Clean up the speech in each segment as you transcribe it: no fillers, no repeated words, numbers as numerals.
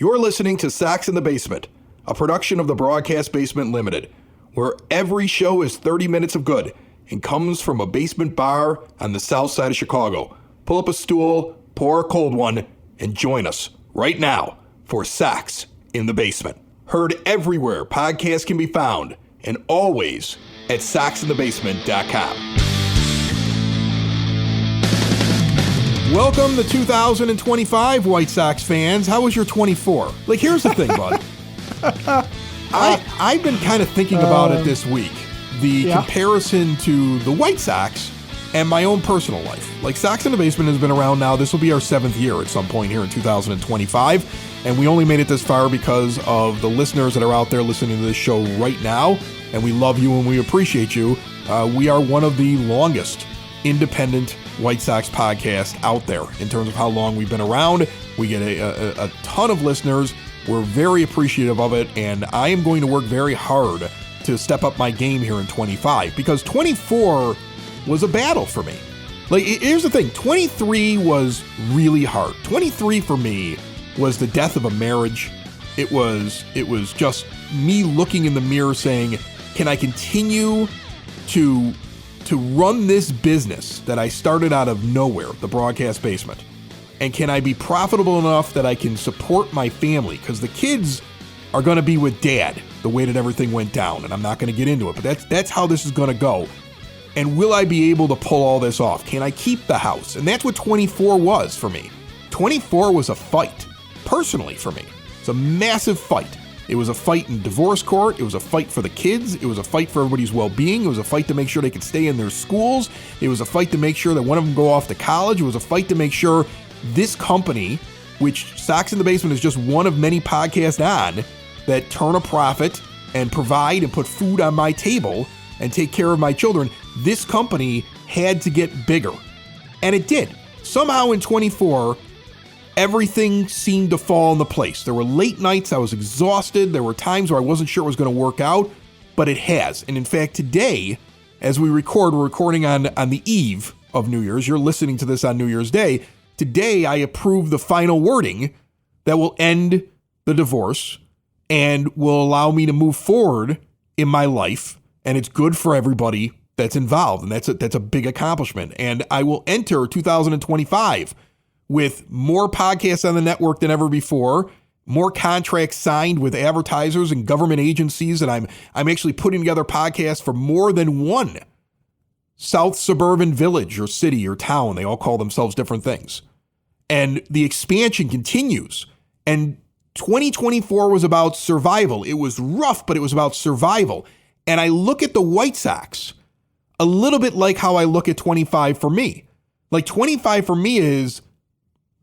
You're listening to Sox in the Basement, a production of the Broadcast Basement Limited, where every show is 30 minutes of good and comes from a basement bar on the south side of Chicago. Pull up a stool, pour a cold one, and join us right now for Sox in the Basement. Heard everywhere podcasts can be found, and always at soxinthebasement.com. Welcome to 2025, White Sox fans. How was your 24? Like, here's the thing, bud. I've been kind of thinking about it this week. The comparison to the White Sox and my own personal life. Like, Sox in the Basement has been around now. This will be our 7th year at some point here in 2025. And we only made it this far because of the listeners that are out there listening to this show right now. And we love you and we appreciate you. We are one of the longest independent White Sox podcast out there in terms of how long we've been around. We get a ton of listeners. We're very appreciative of it, and I am going to work very hard to step up my game here in 25, because 24 was a battle for me. Like, here's the thing, 23 was really hard. 23 for me was the death of a marriage. It was just me looking in the mirror saying, can I continue to run this business that I started out of nowhere, the Broadcast Basement? And can I be profitable enough that I can support my family? Because the kids are going to be with Dad, the way that everything went down. And I'm not going to get into it, but that's how this is going to go. And will I be able to pull all this off? Can I keep the house? And that's what 24 was for me. 24 was a fight, personally for me. It's a massive fight. It was a fight in divorce court. It was a fight for the kids. It was a fight for everybody's well-being. It was a fight to make sure they could stay in their schools. It was a fight to make sure that one of them go off to college. It was a fight to make sure this company, which Sox in the Basement is just one of many podcasts on, that turn a profit and provide and put food on my table and take care of my children, this company had to get bigger. And it did. Somehow in 24, everything seemed to fall into place. There were late nights I was exhausted. There were times where I wasn't sure it was going to work out, but it has. And in fact, today, as we record, we're recording on the eve of New Year's. You're listening to this on New Year's Day. Today, I approve the final wording that will end the divorce and will allow me to move forward in my life. And it's good for everybody that's involved. And that's a big accomplishment. And I will enter 2025 with more podcasts on the network than ever before, more contracts signed with advertisers and government agencies, and I'm actually putting together podcasts for more than one South suburban village or city or town. They all call themselves different things. And the expansion continues. And 2024 was about survival. It was rough, but it was about survival. And I look at the White Sox a little bit like how I look at 25 for me. Like, 25 for me is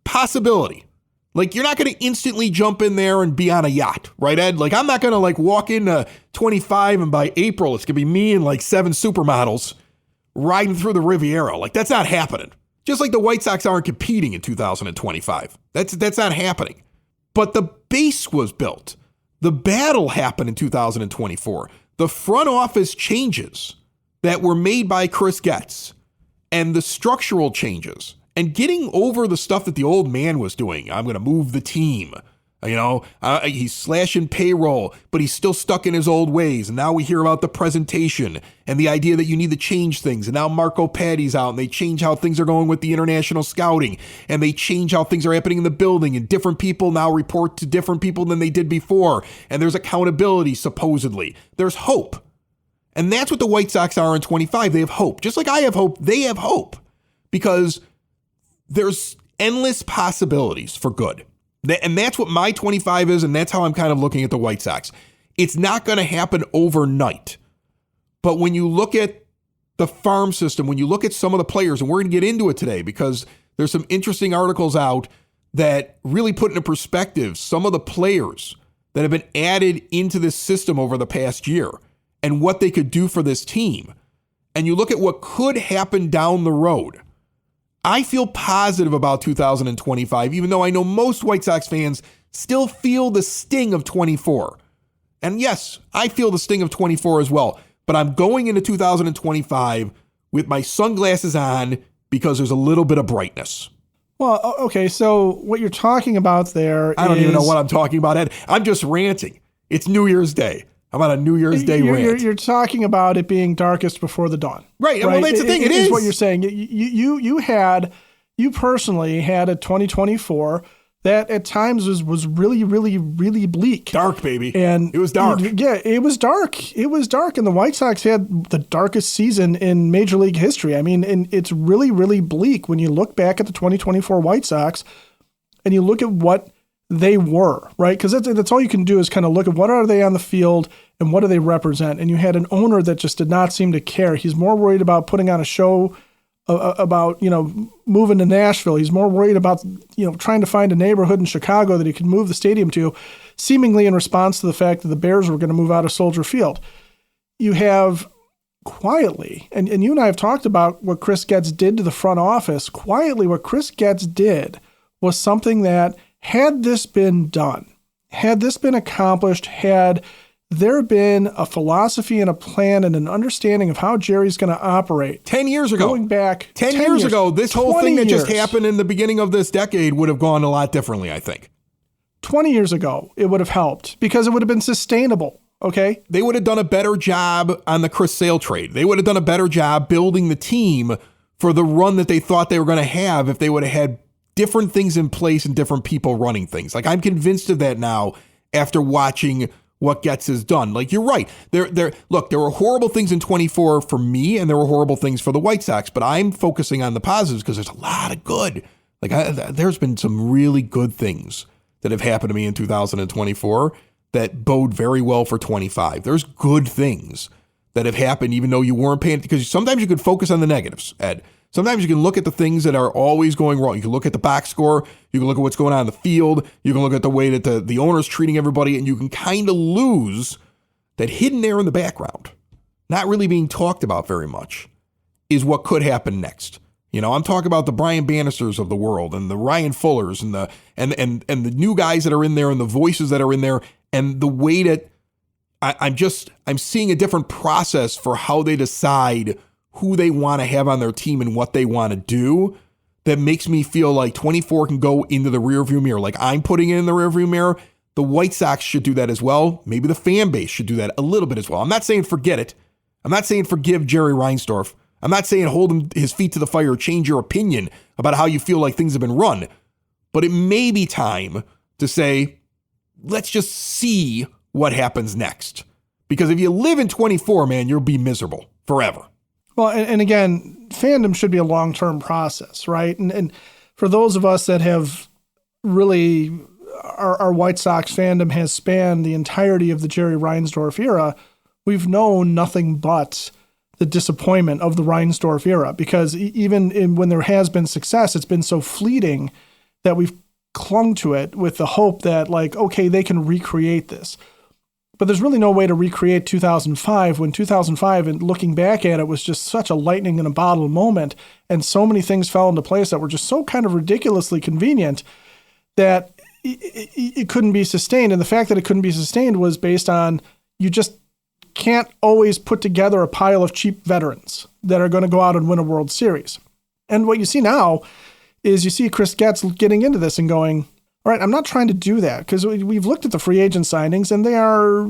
possibility. Like, you're not going to instantly jump in there and be on a yacht, right, Ed? Like, I'm not going to like walk into 25 and by April it's going to be me and like 7 supermodels riding through the Riviera. Like, that's not happening. Just like the White Sox aren't competing in 2025. That's not happening. But the base was built. The battle happened in 2024. The front office changes that were made by Chris Getz and the structural changes and getting over the stuff that the old man was doing. I'm going to move the team. He's slashing payroll, but he's still stuck in his old ways. And now we hear about the presentation and the idea that you need to change things. And now Marco Patti's out and they change how things are going with the international scouting. And they change how things are happening in the building. And different people now report to different people than they did before. And there's accountability, supposedly. There's hope. And that's what the White Sox are in 25. They have hope. Just like I have hope, they have hope. Because there's endless possibilities for good. And that's what my 25 is, and that's how I'm kind of looking at the White Sox. It's not going to happen overnight. But when you look at the farm system, when you look at some of the players, and we're going to get into it today because there's some interesting articles out that really put into perspective some of the players that have been added into this system over the past year and what they could do for this team. And you look at what could happen down the road. I feel positive about 2025, even though I know most White Sox fans still feel the sting of 24. And yes, I feel the sting of 24 as well. But I'm going into 2025 with my sunglasses on because there's a little bit of brightness. Well, okay, so what you're talking about there I don't even know what I'm talking about, Ed. I'm just ranting. It's New Year's Day. I'm on a New Year's Day rant. You're talking about it being darkest before the dawn. Right. Well, that's the thing. It is what you're saying. You personally had a 2024 that at times was really, really, really bleak. Dark, baby. And it was dark. It was dark. It was dark. And the White Sox had the darkest season in Major League history. I mean, and it's really, really bleak when you look back at the 2024 White Sox and you look at what they were, right? Because that's all you can do is kind of look at what are they on the field and what do they represent. And you had an owner that just did not seem to care. He's more worried about putting on a show about, moving to Nashville. He's more worried about, trying to find a neighborhood in Chicago that he could move the stadium to, seemingly in response to the fact that the Bears were going to move out of Soldier Field. You have quietly, and you and I have talked about what Chris Getz did to the front office. Quietly, what Chris Getz did was something that, had this been done, had this been accomplished, had there been a philosophy and a plan and an understanding of how Jerry's going to operate. 10 years ago. Going back 10 years ago, this whole thing that just happened in the beginning of this decade would have gone a lot differently, I think. 20 years ago, it would have helped because it would have been sustainable, okay? They would have done a better job on the Chris Sale trade. They would have done a better job building the team for the run that they thought they were going to have if they would have had different things in place and different people running things. Like, I'm convinced of that now after watching what Getz has done. Like, you're right. There were horrible things in 24 for me, and there were horrible things for the White Sox, but I'm focusing on the positives because there's a lot of good. Like, there's been some really good things that have happened to me in 2024 that bode very well for 25. There's good things that have happened even though you weren't paying, because sometimes you could focus on the negatives, Ed. Sometimes you can look at the things that are always going wrong. You can look at the box score. You can look at what's going on in the field. You can look at the way that the owner's treating everybody, and you can kind of lose that hidden there in the background, not really being talked about very much, is what could happen next. I'm talking about the Brian Bannisters of the world and the Ryan Fullers and the new guys that are in there and the voices that are in there, and the way that I'm seeing a different process for how they decide who they want to have on their team and what they want to do, that makes me feel like 24 can go into the rearview mirror. Like, I'm putting it in the rearview mirror. The White Sox should do that as well. Maybe the fan base should do that a little bit as well. I'm not saying forget it. I'm not saying forgive Jerry Reinsdorf. I'm not saying hold his feet to the fire or change your opinion about how you feel like things have been run. But it may be time to say, let's just see what happens next. Because if you live in 24, man, you'll be miserable forever. Well, and again, fandom should be a long-term process, right? And for those of us that have really, our White Sox fandom has spanned the entirety of the Jerry Reinsdorf era, we've known nothing but the disappointment of the Reinsdorf era, because even when there has been success, it's been so fleeting that we've clung to it with the hope that, like, okay, they can recreate this. But there's really no way to recreate 2005 when 2005, and looking back at it, was just such a lightning in a bottle moment. And so many things fell into place that were just so kind of ridiculously convenient that it couldn't be sustained. And the fact that it couldn't be sustained was based on, you just can't always put together a pile of cheap veterans that are going to go out and win a World Series. And what you see now is you see Chris Getz getting into this and going, all right, I'm not trying to do that, because we've looked at the free agent signings and they are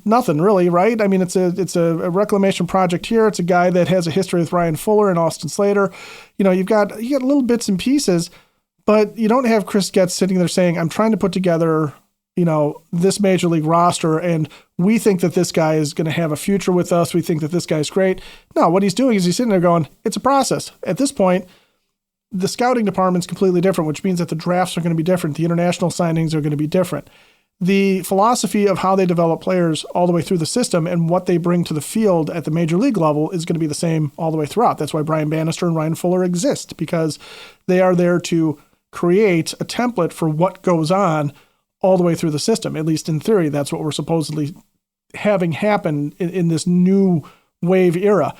nothing really, right? I mean, it's a reclamation project here. It's a guy that has a history with Ryan Fuller and Austin Slater. You got little bits and pieces, but you don't have Chris Getz sitting there saying, I'm trying to put together, this major league roster, and we think that this guy is going to have a future with us. We think that this guy's great. No, what he's doing is he's sitting there going, it's a process. At this point, the scouting department's completely different, which means that the drafts are going to be different. The international signings are going to be different. The philosophy of how they develop players all the way through the system and what they bring to the field at the major league level is going to be the same all the way throughout. That's why Brian Bannister and Ryan Fuller exist, because they are there to create a template for what goes on all the way through the system. At least in theory, that's what we're supposedly having happen in this new wave era.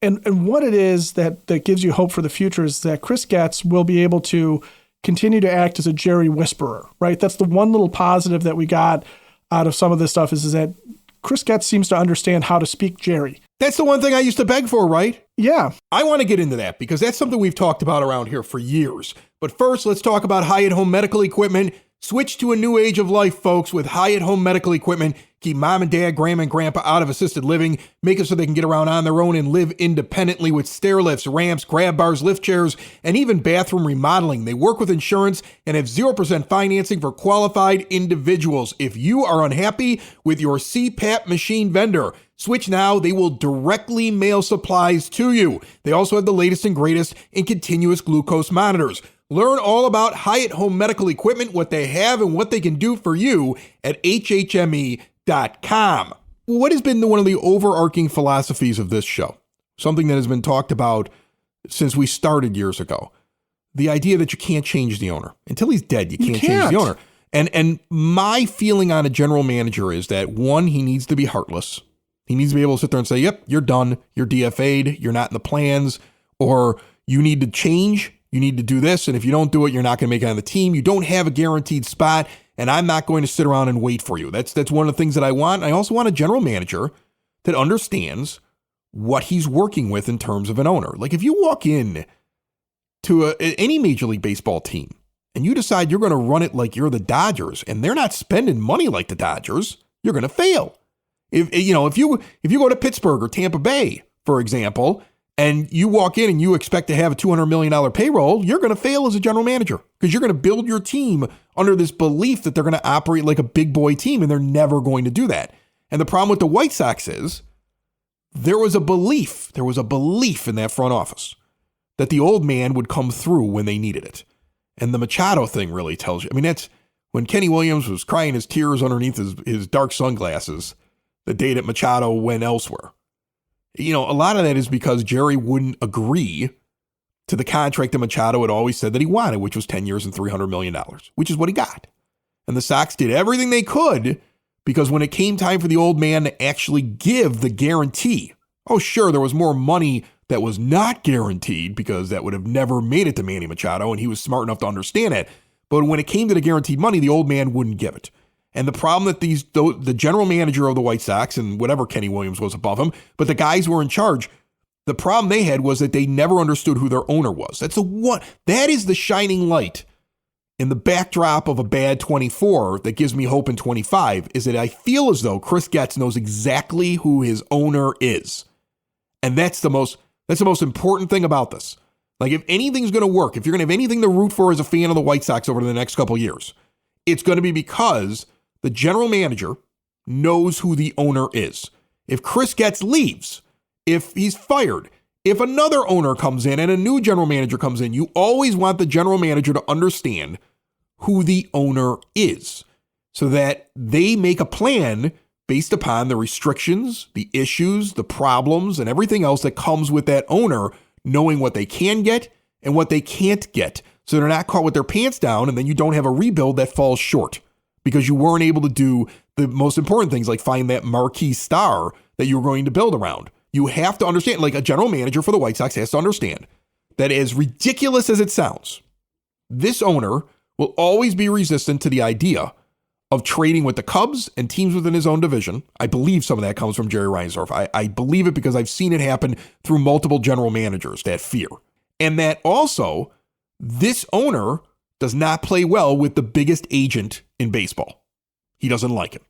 And what it is that gives you hope for the future is that Chris Getz will be able to continue to act as a Jerry whisperer, right? That's the one little positive that we got out of some of this stuff is that Chris Getz seems to understand how to speak Jerry. That's the one thing I used to beg for, right? Yeah. I want to get into that because that's something we've talked about around here for years. But first, let's talk about Hyatt Home Medical Equipment. Switch to a new age of life, folks, with Hyatt Home Medical Equipment. Keep mom and dad, grandma and grandpa out of assisted living. Make it so they can get around on their own and live independently with stair lifts, ramps, grab bars, lift chairs, and even bathroom remodeling. They work with insurance and have 0% financing for qualified individuals. If you are unhappy with your CPAP machine vendor, switch now. They will directly mail supplies to you. They also have the latest and greatest in continuous glucose monitors. Learn all about Hyatt Home Medical Equipment, what they have and what they can do for you at hhme.com. What has been one of the overarching philosophies of this show? Something that has been talked about since we started years ago. The idea that you can't change the owner. Until he's dead, you can't change the owner. And my feeling on a general manager is that, one, he needs to be heartless. He needs to be able to sit there and say, yep, you're done. You're DFA'd. You're not in the plans. Or you need to change. You need to do this. And if you don't do it, you're not going to make it on the team. You don't have a guaranteed spot. And I'm not going to sit around and wait for you. That's one of the things that I want. I also want a general manager that understands what he's working with in terms of an owner. Like if you walk in to any Major League Baseball team and you decide you're going to run it like you're the Dodgers and they're not spending money like the Dodgers, you're going to fail. If you go to Pittsburgh or Tampa Bay, for example, and you walk in and you expect to have a $200 million payroll, you're going to fail as a general manager because you're going to build your team under this belief that they're going to operate like a big boy team, and they're never going to do that. And the problem with the White Sox is there was a belief in that front office that the old man would come through when they needed it. And the Machado thing really tells you. I mean, that's when Kenny Williams was crying his tears underneath his dark sunglasses the day that Machado went elsewhere. A lot of that is because Jerry wouldn't agree to the contract that Machado had always said that he wanted, which was 10 years and $300 million, which is what he got. And the Sox did everything they could because when it came time for the old man to actually give the guarantee, oh, sure, there was more money that was not guaranteed because that would have never made it to Manny Machado, and he was smart enough to understand it. But when it came to the guaranteed money, the old man wouldn't give it. And the problem that the general manager of the White Sox and whatever Kenny Williams was above him, but the guys who were in charge, the problem they had was that they never understood who their owner was. That is the shining light in the backdrop of a bad 24 that gives me hope in 25, is that I feel as though Chris Getz knows exactly who his owner is. And that's the most important thing about this. Like if anything's going to work, if you're going to have anything to root for as a fan of the White Sox over the next couple of years, it's going to be because the general manager knows who the owner is. If Chris Getz leaves, if he's fired, if another owner comes in and a new general manager comes in, you always want the general manager to understand who the owner is so that they make a plan based upon the restrictions, the issues, the problems, and everything else that comes with that owner, knowing what they can get and what they can't get. So they're not caught with their pants down and then you don't have a rebuild that falls short because you weren't able to do the most important things like find that marquee star that you were going to build around. You have to understand, like a general manager for the White Sox has to understand that as ridiculous as it sounds, this owner will always be resistant to the idea of trading with the Cubs and teams within his own division. I believe some of that comes from Jerry Reinsdorf. I believe it because I've seen it happen through multiple general managers, that fear. And that also, this owner does not play well with the biggest agent in baseball. He doesn't like it.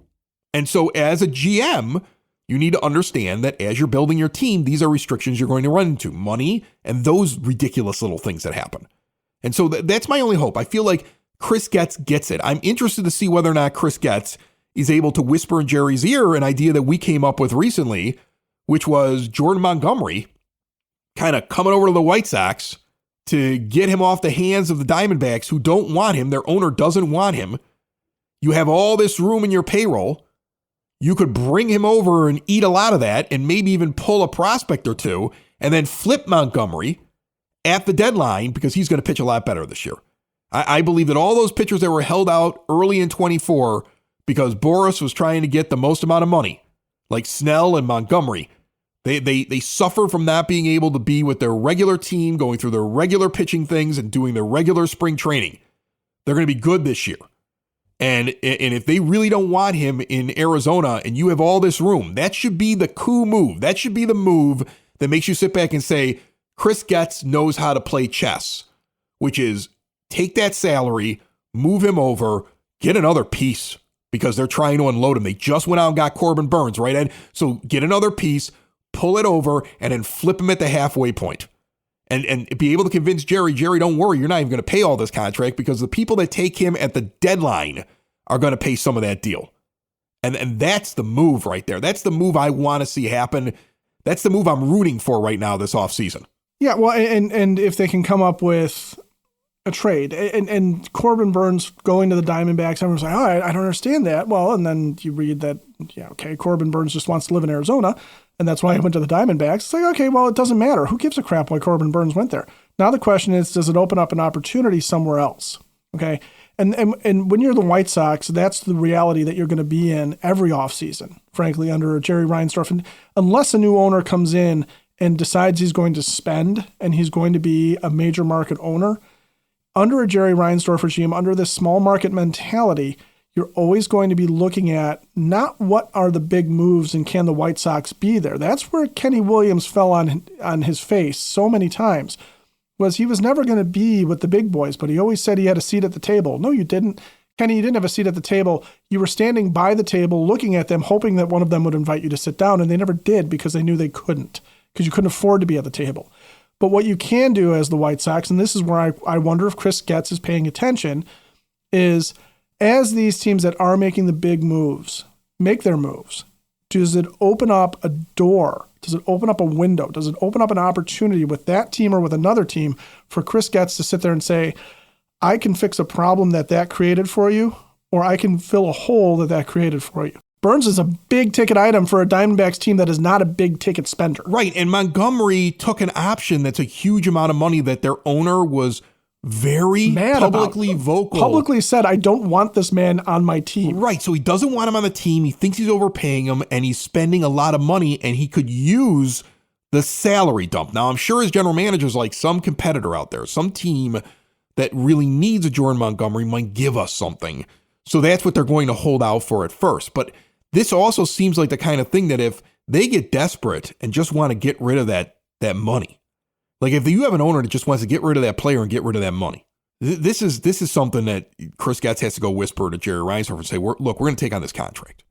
And so as a GM, you need to understand that as you're building your team, these are restrictions you're going to run into. Money and those ridiculous little things that happen. And so that's my only hope. I feel like Chris Getz gets it. I'm interested to see whether or not Chris Getz is able to whisper in Jerry's ear an idea that we came up with recently, which was Jordan Montgomery kind of coming over to the White Sox to get him off the hands of the Diamondbacks who don't want him. Their owner doesn't want him. You have all this room in your payroll. You could bring him over and eat a lot of that and maybe even pull a prospect or two and then flip Montgomery at the deadline because he's going to pitch a lot better this year. I believe that all those pitchers that were held out early in 24 because Boris was trying to get the most amount of money, like Snell and Montgomery, they suffer from not being able to be with their regular team, going through their regular pitching things and doing their regular spring training. They're going to be good this year. And if they really don't want him in Arizona and you have all this room, that should be the coup move. That should be the move that makes you sit back and say, Chris Getz knows how to play chess, which is take that salary, move him over, get another piece because they're trying to unload him. They just went out and got Corbin Burns, right, Ed? So get another piece, pull it over, and then flip him at the halfway point. And be able to convince Jerry, don't worry, you're not even going to pay all this contract because the people that take him at the deadline are going to pay some of that deal. And that's the move right there. That's the move I want to see happen. That's the move I'm rooting for right now this offseason. Yeah, well, and if they can come up with a trade, and Corbin Burns going to the Diamondbacks, everyone's like, oh, I don't understand that. Well, and then you read that, yeah, okay, Corbin Burns just wants to live in Arizona, and that's why he went to the Diamondbacks. It's like, okay, well, it doesn't matter. Who gives a crap why Corbin Burns went there? Now the question is, does it open up an opportunity somewhere else? Okay, and when you're the White Sox, that's the reality that you're going to be in every offseason, frankly, under Jerry Reinsdorf. And unless a new owner comes in and decides he's going to spend and he's going to be a major market owner, under a Jerry Reinsdorf regime, under this small market mentality, you're always going to be looking at not what are the big moves and can the White Sox be there. That's where Kenny Williams fell on his face so many times, was he was never going to be with the big boys, but he always said he had a seat at the table. No, you didn't. Kenny, you didn't have a seat at the table. You were standing by the table looking at them, hoping that one of them would invite you to sit down, and they never did because they knew they couldn't, because you couldn't afford to be at the table. But what you can do as the White Sox, and this is where I wonder if Chris Getz is paying attention, is as these teams that are making the big moves make their moves, does it open up a door? Does it open up a window? Does it open up an opportunity with that team or with another team for Chris Getz to sit there and say, I can fix a problem that created for you, or I can fill a hole that created for you? Burns is a big ticket item for a Diamondbacks team that is not a big ticket spender. Right, and Montgomery took an option that's a huge amount of money that their owner was very publicly vocal. Publicly said, I don't want this man on my team. Right, so he doesn't want him on the team. He thinks he's overpaying him, and he's spending a lot of money, and he could use the salary dump. Now, I'm sure his general manager's like some competitor out there, some team that really needs a Jordan Montgomery might give us something. So that's what they're going to hold out for at first. But this also seems like the kind of thing that if they get desperate and just want to get rid of that money, like if you have an owner that just wants to get rid of that player and get rid of that money, this is something that Chris Getz has to go whisper to Jerry Reinsdorf and say, look, we're going to take on this contract.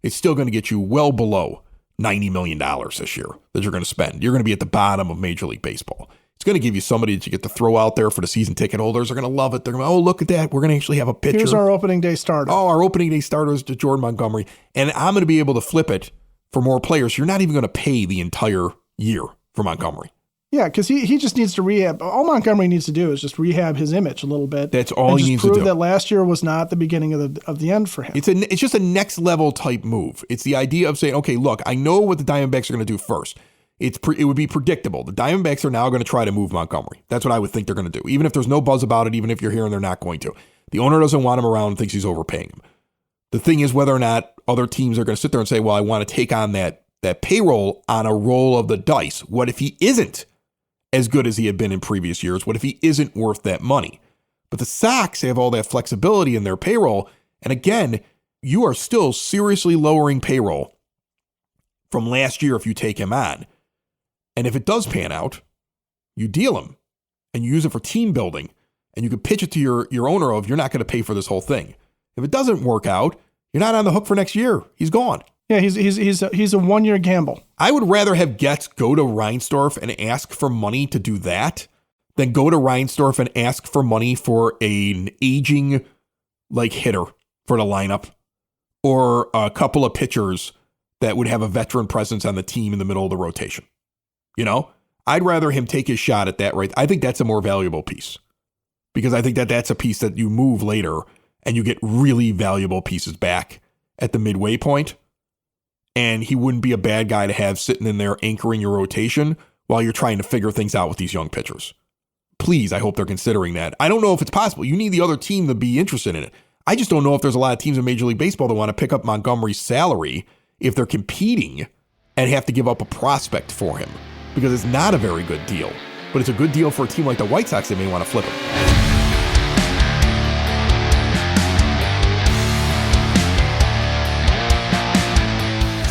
It's still going to get you well below $90 million this year that you're going to spend. You're going to be at the bottom of Major League Baseball. It's going to give you somebody that you get to throw out there for the season ticket holders. They're going to love it. They're going to, oh, look at that. We're going to actually have a pitcher. Here's our opening day starter. Oh, our opening day starter is to Jordan Montgomery. And I'm going to be able to flip it for more players. You're not even going to pay the entire year for Montgomery. Yeah, because he just needs to rehab. All Montgomery needs to do is just rehab his image a little bit. That's all he needs to do. Prove that last year was not the beginning of the end for him. It's just a next level type move. It's the idea of saying, okay, look, I know what the Diamondbacks are going to do first. It would be predictable. The Diamondbacks are now going to try to move Montgomery. That's what I would think they're going to do. Even if there's no buzz about it, even if you're hearing they're not going to. The owner doesn't want him around and thinks he's overpaying him. The thing is whether or not other teams are going to sit there and say, well, I want to take on that payroll on a roll of the dice. What if he isn't as good as he had been in previous years? What if he isn't worth that money? But the Sox have all that flexibility in their payroll. And again, you are still seriously lowering payroll from last year if you take him on. And if it does pan out, you deal him and you use it for team building, and you can pitch it to your owner of, you're not going to pay for this whole thing. If it doesn't work out, you're not on the hook for next year. He's gone. Yeah, he's a one-year gamble. I would rather have Getz go to Reinsdorf and ask for money to do that than go to Reinsdorf and ask for money for an aging hitter for the lineup or a couple of pitchers that would have a veteran presence on the team in the middle of the rotation. You know, I'd rather him take his shot at that, right? I think that's a more valuable piece because I think that's a piece that you move later and you get really valuable pieces back at the midway point. And he wouldn't be a bad guy to have sitting in there anchoring your rotation while you're trying to figure things out with these young pitchers. Please, I hope they're considering that. I don't know if it's possible. You need the other team to be interested in it. I just don't know if there's a lot of teams in Major League Baseball that want to pick up Montgomery's salary if they're competing and have to give up a prospect for him, because it's not a very good deal. But it's a good deal for a team like the White Sox that may want to flip him.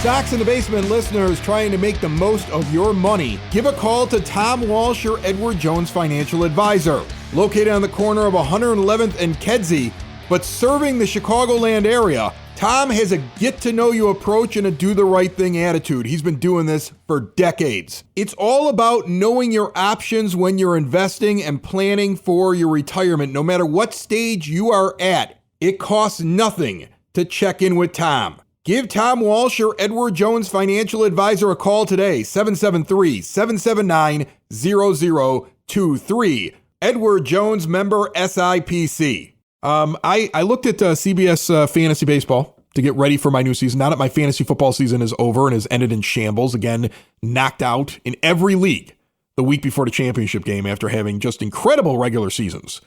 Sox in the Basement listeners trying to make the most of your money, give a call to Tom Walsh, your Edward Jones financial advisor. Located on the corner of 111th and Kedzie, but serving the Chicagoland area, Tom has a get-to-know-you approach and a do-the-right-thing attitude. He's been doing this for decades. It's all about knowing your options when you're investing and planning for your retirement. No matter what stage you are at, it costs nothing to check in with Tom. Give Tom Walsh, your Edward Jones financial advisor, a call today, 773-779-0023. Edward Jones, member SIPC. I looked at CBS Fantasy Baseball to get ready for my new season. Now that my fantasy football season is over and has ended in shambles, again, knocked out in every league the week before the championship game after having just incredible regular seasons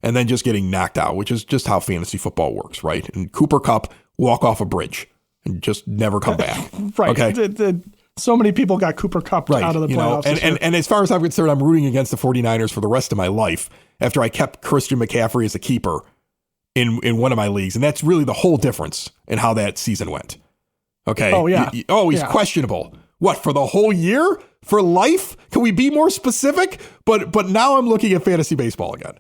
and then just getting knocked out, which is just how fantasy football works, right? And Cooper Kupp walk off a bridge and just never come back. Right. Okay. So many people got Cooper Kupp out of the playoffs. And as far as I'm concerned, I'm rooting against the 49ers for the rest of my life after I kept Christian McCaffrey as a keeper in one of my leagues. And that's really the whole difference in how that season went. Okay. Oh, yeah. He's questionable. What, for the whole year? For life? Can we be more specific? But now I'm looking at fantasy baseball again.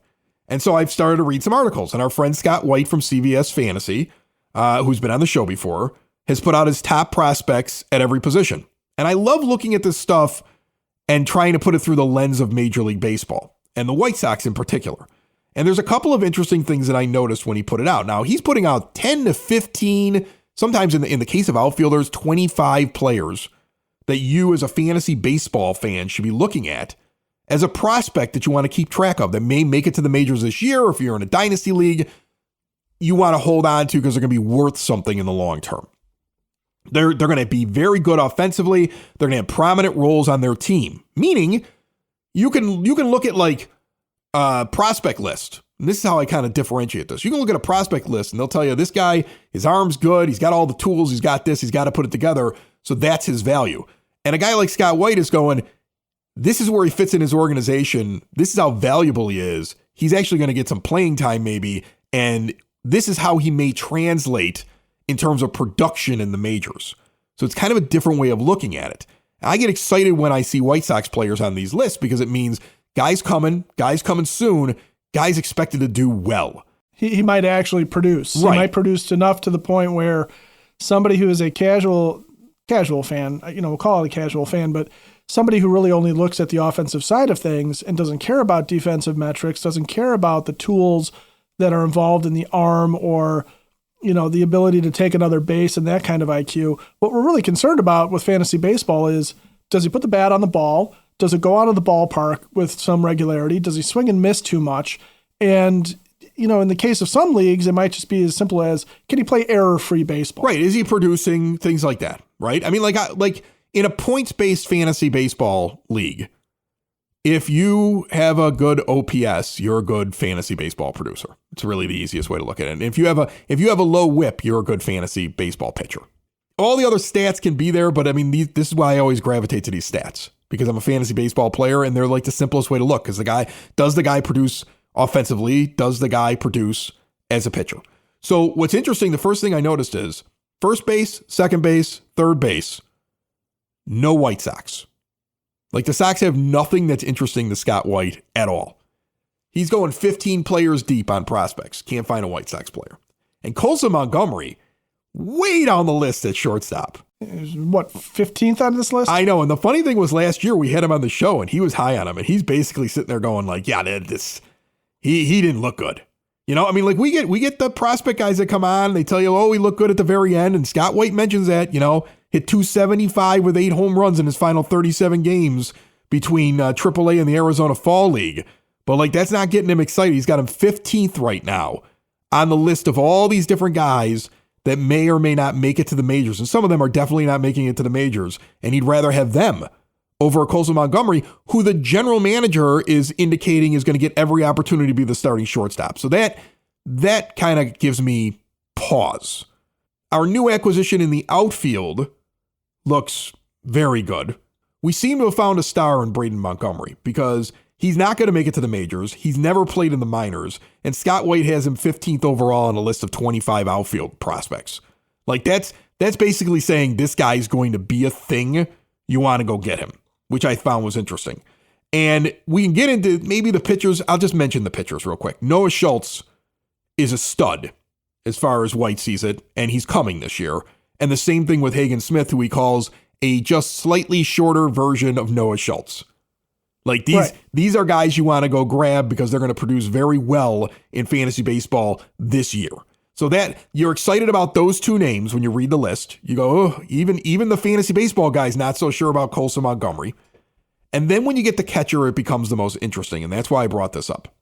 And so I've started to read some articles. And our friend Scott White from CVS Fantasy, who's been on the show before, has put out his top prospects at every position. And I love looking at this stuff and trying to put it through the lens of Major League Baseball and the White Sox in particular. And there's a couple of interesting things that I noticed when he put it out. Now, he's putting out 10 to 15, sometimes in the case of outfielders, 25 players that you as a fantasy baseball fan should be looking at as a prospect that you want to keep track of that may make it to the majors this year, or if you're in a dynasty league, you want to hold on to because they're going to be worth something in the long term. They're going to be very good offensively. They're going to have prominent roles on their team, meaning you can look at like a prospect list. And this is how I kind of differentiate this. You can look at a prospect list and they'll tell you this guy, his arm's good. He's got all the tools. He's got this. He's got to put it together. So that's his value. And a guy like Scott White is going, this is where he fits in his organization. This is how valuable he is. He's actually going to get some playing time maybe. And this is how he may translate in terms of production in the majors. So it's kind of a different way of looking at it. I get excited when I see White Sox players on these lists because it means guys coming soon, guys expected to do well. He might actually produce. Right. He might produce enough to the point where somebody who is a casual fan, we'll call it a casual fan, but somebody who really only looks at the offensive side of things and doesn't care about defensive metrics, doesn't care about the tools that are involved in the arm or the ability to take another base and that kind of IQ. What we're really concerned about with fantasy baseball is, does he put the bat on the ball? Does it go out of the ballpark with some regularity? Does he swing and miss too much? And, in the case of some leagues, it might just be as simple as, can he play error-free baseball? Right. Is he producing things like that? Right. I mean, like in a points-based fantasy baseball league, if you have a good OPS, you're a good fantasy baseball producer. It's really the easiest way to look at it. And if you have a low whip, you're a good fantasy baseball pitcher. All the other stats can be there, but I mean, this is why I always gravitate to these stats because I'm a fantasy baseball player and they're like the simplest way to look because does the guy produce offensively? Does the guy produce as a pitcher? So what's interesting, the first thing I noticed is first base, second base, third base, no White Sox. Like the Sox have nothing that's interesting to Scott White at all. He's going 15 players deep on prospects. Can't find a White Sox player. And Colson Montgomery, way down the list at shortstop. What, 15th on this list? I know. And the funny thing was last year we had him on the show and he was high on him. And he's basically sitting there going like, yeah, he didn't look good. I mean, like we get the prospect guys that come on. They tell you, oh, he looked good at the very end. And Scott White mentions that, hit 275 with 8 home runs in his final 37 games between AAA and the Arizona Fall League. But like, that's not getting him excited. He's got him 15th right now on the list of all these different guys that may or may not make it to the majors. And some of them are definitely not making it to the majors. And he'd rather have them over Colson Montgomery, who the general manager is indicating is going to get every opportunity to be the starting shortstop. So that kind of gives me pause. Our new acquisition in the outfield looks very good. We seem to have found a star in Braden Montgomery because he's not going to make it to the majors. He's never played in the minors. And Scott White has him 15th overall on a list of 25 outfield prospects. Like that's That's basically saying this guy's going to be a thing. You want to go get him, which I found was interesting. And we can get into maybe the pitchers. I'll just mention the pitchers real quick. Noah Schultz is a stud as far as White sees it, and he's coming this year. And the same thing with Hagen Smith, who he calls a just slightly shorter version of Noah Schultz. Like these are guys you want to go grab because they're going to produce very well in fantasy baseball this year. So that you're excited about those two names when you read the list. You go, oh, even the fantasy baseball guy's not so sure about Colson Montgomery. And then when you get the catcher, it becomes the most interesting. And that's why I brought this up.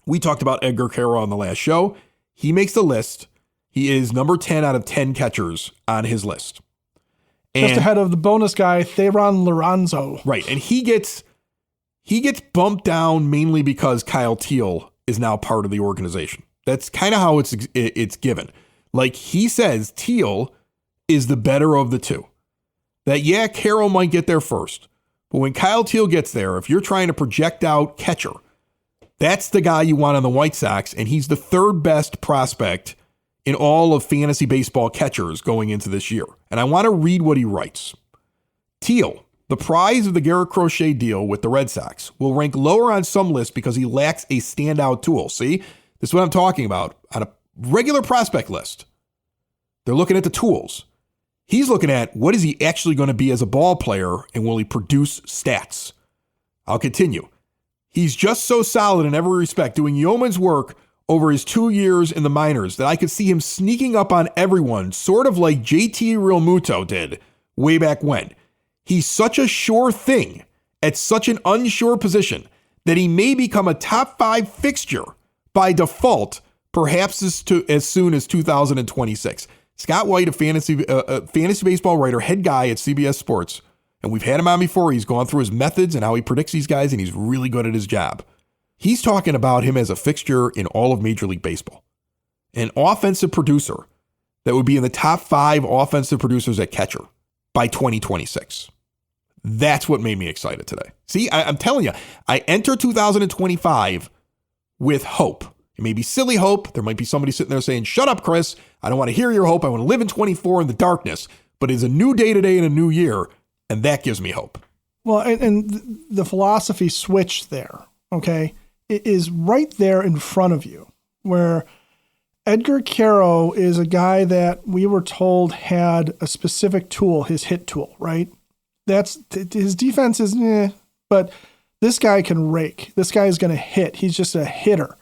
We talked about Edgar Quero on the last show. He makes the list. He is number 10 out of 10 catchers on his list. And, just ahead of the bonus guy, Theron Lorenzo. Right. And he gets bumped down mainly because Kyle Teal is now part of the organization. That's kind of how it's given. Like he says, Teal is the better of the two. That, yeah, Quero might get there first. But when Kyle Teal gets there, if you're trying to project out catcher, that's the guy you want on the White Sox, and he's the third best prospect in all of fantasy baseball catchers going into this year. And I want to read what he writes. Teal, the prize of the Garrett Crochet deal with the Red Sox, will rank lower on some lists because he lacks a standout tool. See, this is what I'm talking about. On a regular prospect list, they're looking at the tools. He's looking at what is he actually going to be as a ball player and will he produce stats? I'll continue. He's just so solid in every respect, doing yeoman's work over his 2 years in the minors that I could see him sneaking up on everyone, sort of like JT Realmuto did way back when. He's such a sure thing at such an unsure position that he may become a top 5 fixture by default, perhaps as soon as 2026. Scott White, a fantasy baseball writer, head guy at CBS Sports, and we've had him on before. He's gone through his methods and how he predicts these guys, and he's really good at his job. He's talking about him as a fixture in all of Major League Baseball. An offensive producer that would be in the top 5 offensive producers at catcher by 2026. That's what made me excited today. See, I'm telling you, I enter 2025 with hope. It may be silly hope. There might be somebody sitting there saying, shut up, Chris. I don't want to hear your hope. I want to live in 24 in the darkness. But it's a new day today and a new year, and that gives me hope. Well, and the philosophy switch there, okay, it is right there in front of you, where Edgar Quero is a guy that we were told had a specific tool, his hit tool, right? That's his defense is, but this guy can rake. This guy is going to hit. He's just a hitter.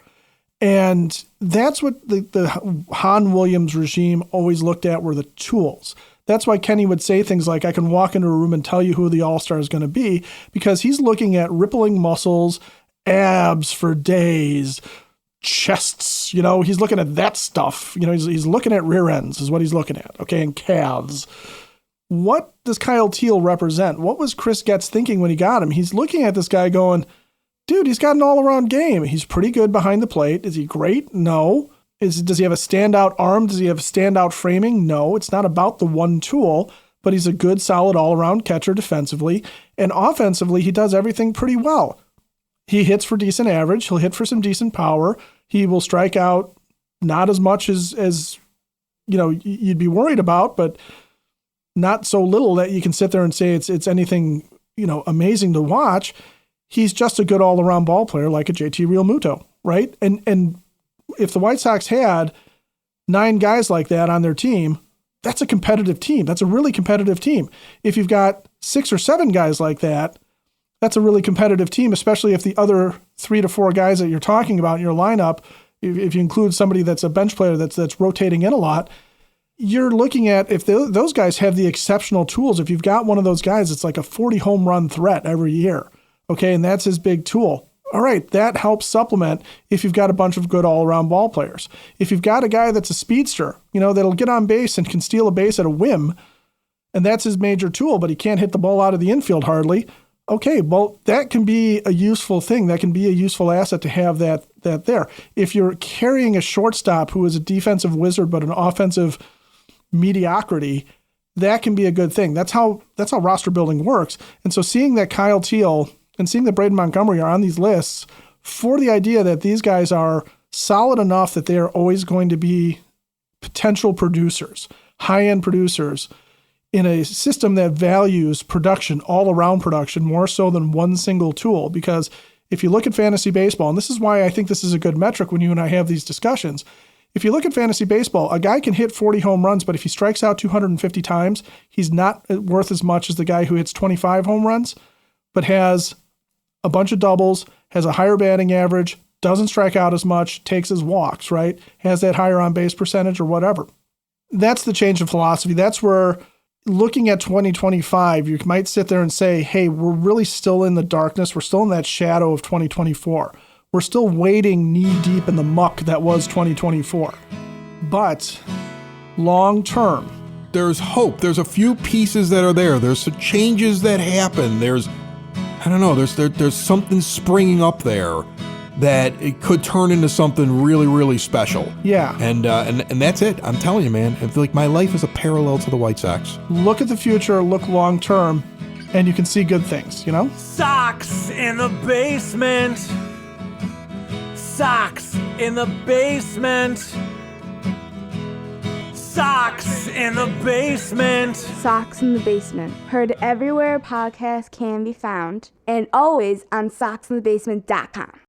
And that's what the Han Williams regime always looked at were the tools. That's why Kenny would say things like, I can walk into a room and tell you who the all-star is going to be, because he's looking at rippling muscles, abs for days, chests, he's looking at that stuff. He's looking at rear ends is what he's looking at, okay, and calves. What does Kyle Teal represent? What was Chris Getz thinking when he got him? He's looking at this guy going, dude, he's got an all-around game. He's pretty good behind the plate. Is he great? No. Does he have a standout arm? Does he have a standout framing? No. It's not about the one tool, but he's a good, solid all-around catcher defensively. And offensively, he does everything pretty well. He hits for decent average. He'll hit for some decent power. He will strike out not as much as you'd be worried about, but not so little that you can sit there and say it's anything, amazing to watch. He's just a good all-around ball player like a JT Realmuto, right? And if the White Sox had 9 guys like that on their team, that's a competitive team. That's a really competitive team. If you've got 6 or 7 guys like that, that's a really competitive team, especially if the other 3 to 4 guys that you're talking about in your lineup, if you include somebody that's a bench player that's rotating in a lot, you're looking at if those guys have the exceptional tools. If you've got one of those guys, it's like a 40 home run threat every year. Okay, and that's his big tool. All right, that helps supplement if you've got a bunch of good all-around ball players. If you've got a guy that's a speedster, that'll get on base and can steal a base at a whim, and that's his major tool, but he can't hit the ball out of the infield hardly. Okay, well, that can be a useful thing. That can be a useful asset to have that there. If you're carrying a shortstop who is a defensive wizard but an offensive mediocrity, that can be a good thing. That's how roster building works. And so seeing that Kyle Teal and seeing that Braden Montgomery are on these lists for the idea that these guys are solid enough that they are always going to be potential producers. high-end producers in a system that values production, all-around production, more so than one single tool. Because if you look at fantasy baseball, and this is why I think this is a good metric when you and I have these discussions, if you look at fantasy baseball, a guy can hit 40 home runs, but if he strikes out 250 times, he's not worth as much as the guy who hits 25 home runs, but has a bunch of doubles, has a higher batting average, doesn't strike out as much, takes his walks, right? Has that higher on-base percentage or whatever. That's the change in philosophy. That's where, looking at 2025, you might sit there and say, hey, we're really still in the darkness. We're still in that shadow of 2024. We're still wading knee-deep in the muck that was 2024. But long term, there's hope. There's a few pieces that are there. There's some changes that happen. There's something springing up there that it could turn into something really, really special. Yeah. And that's it. I'm telling you, man. I feel like my life is a parallel to the White Sox. Look at the future, look long term, and you can see good things, you know? Sox in the basement. Sox in the basement. Sox in the basement. Sox in the Basement. Heard everywhere podcasts can be found, and always on soxinthebasement.com.